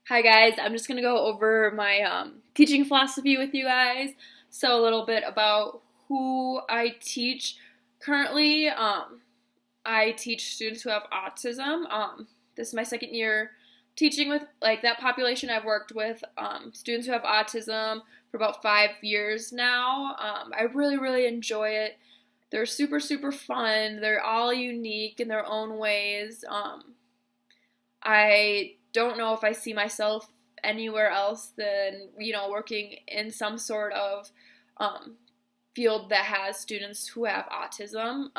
Hi guys, I'm just gonna go over my teaching philosophy with you guys. So a little bit about who I teach currently. I teach students who have autism. This is my second year teaching with like that population. I've worked with students who have autism for about 5 years now. I really enjoy it. They're super fun. They're all unique in their own ways. I don't know if I see myself anywhere else than, working in some sort of um, field that has students who have autism.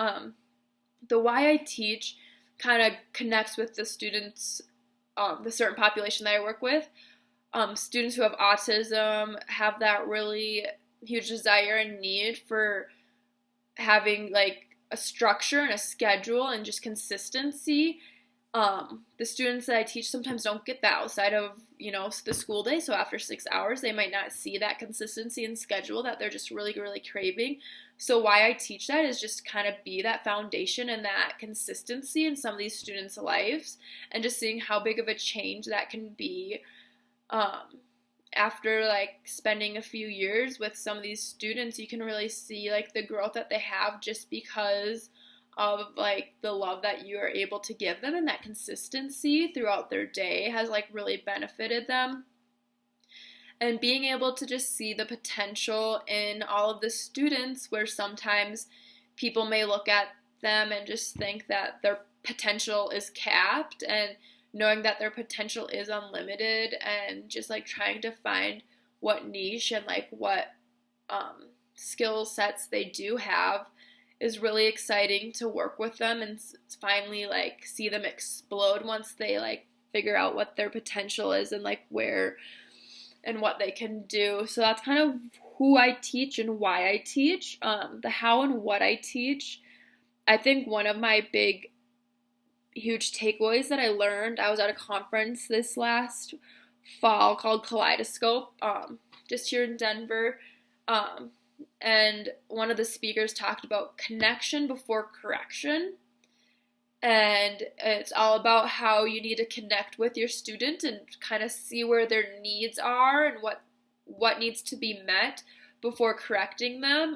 The why I teach kind of connects with the students, the certain population that I work with. Students who have autism have that really huge desire and need for having like a structure and a schedule and just consistency. The students that I teach sometimes don't get that outside of, the school day. So after 6 hours, they might not see that consistency and schedule that they're just really craving. So why I teach that is just kind of be that foundation and that consistency in some of these students' lives and just seeing how big of a change that can be after like spending a few years with some of these students. You can really see like the growth that they have just because of like the love that you are able to give them, and that consistency throughout their day has like really benefited them. And being able to just see the potential in all of the students, where sometimes people may look at them and just think that their potential is capped, and knowing that their potential is unlimited, and just like trying to find what niche and like what skill sets they do have is really exciting to work with them and finally like see them explode once they like figure out what their potential is and like where and what they can do. So that's kind of who I teach and why I teach. The how and what I teach. I think one of my big huge takeaways that I learned, I was at a conference this last fall called Kaleidoscope, just here in Denver. And one of the speakers talked about connection before correction. And it's all about how you need to connect with your student and kind of see where their needs are and what needs to be met before correcting them.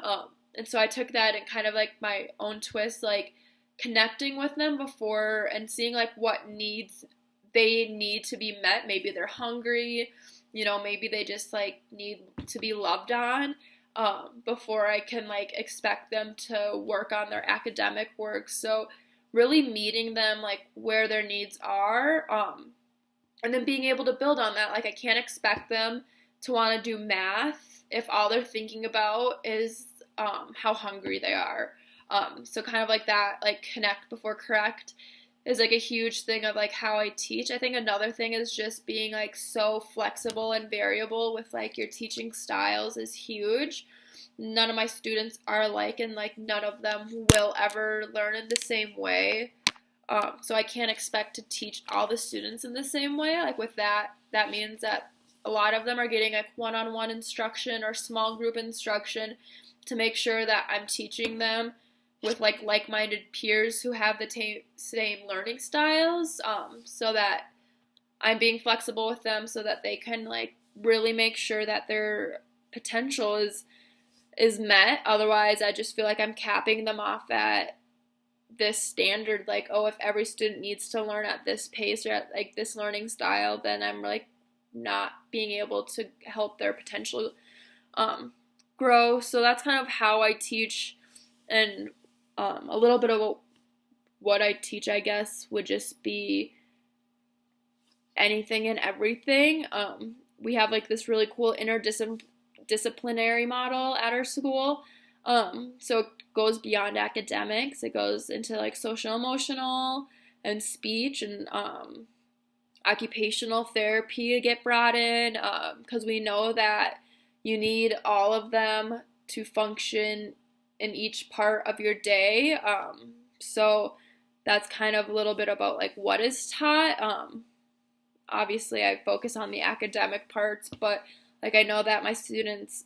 And so I took that and kind of like my own twist, like connecting with them before and seeing like what needs they need to be met. Maybe they're hungry, maybe they just like need to be loved on. Before I can like expect them to work on their academic work. So really meeting them like where their needs are, and then being able to build on that. Like I can't expect them to want to do math if all they're thinking about is how hungry they are. So kind of like that, like connect before correct is like a huge thing of like how I teach. I think another thing is just being like so flexible and variable with like your teaching styles is huge. None of my students are alike, and like none of them will ever learn in the same way. So I can't expect to teach all the students in the same way. Like with that, that means that a lot of them are getting like one-on-one instruction or small group instruction to make sure that I'm teaching them with like-minded peers who have the same learning styles, so that I'm being flexible with them so that they can like really make sure that their potential is met. Otherwise, I just feel like I'm capping them off at this standard, like, oh, if every student needs to learn at this pace or at like this learning style, then I'm like not being able to help their potential grow. So that's kind of how I teach, and a little bit of what I teach, I guess, would just be anything and everything. We have like this really cool interdisciplinary model at our school. So it goes beyond academics. It goes into like social emotional and speech and occupational therapy to get brought in, because we know that you need all of them to function in each part of your day. So that's kind of a little bit about like what is taught. Obviously, I focus on the academic parts, but like I know that my students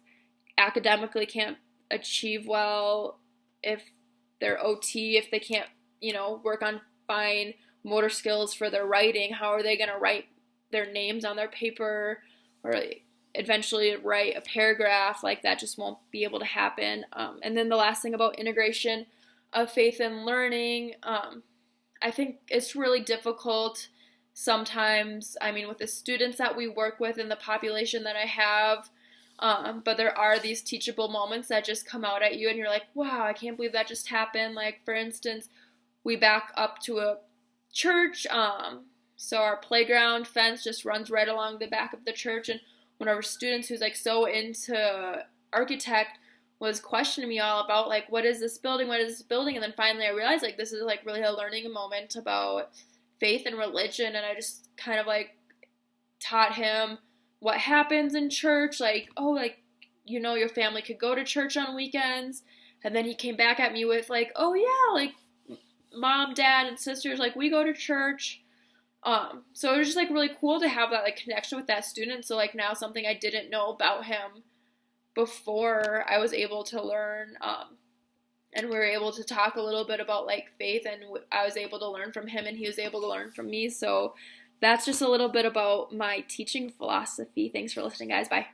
academically can't achieve well if they're OT, if they can't, work on fine motor skills for their writing. How are they going to write their names on their paper or eventually write a paragraph. Like that just won't be able to happen. And then the last thing about integration of faith and learning, I think it's really difficult sometimes, I mean, with the students that we work with and the population that I have, but there are these teachable moments that just come out at you and you're like, wow, I can't believe that just happened. Like, for instance, we back up to a church, so our playground fence just runs right along the back of the church, and one of our students who's like so into architect was questioning me all about like, what is this building, and then finally I realized like this is like really a learning moment about faith and religion, and I just kind of like taught him what happens in church, like, oh, like, you know, your family could go to church on weekends, and then he came back at me with like, oh yeah, like mom, dad, and sisters, like we go to church. So it was just like really cool to have that like connection with that student. So like now something I didn't know about him before I was able to learn, and we were able to talk a little bit about like faith, and I was able to learn from him and he was able to learn from me. So that's just a little bit about my teaching philosophy. Thanks for listening, guys. Bye.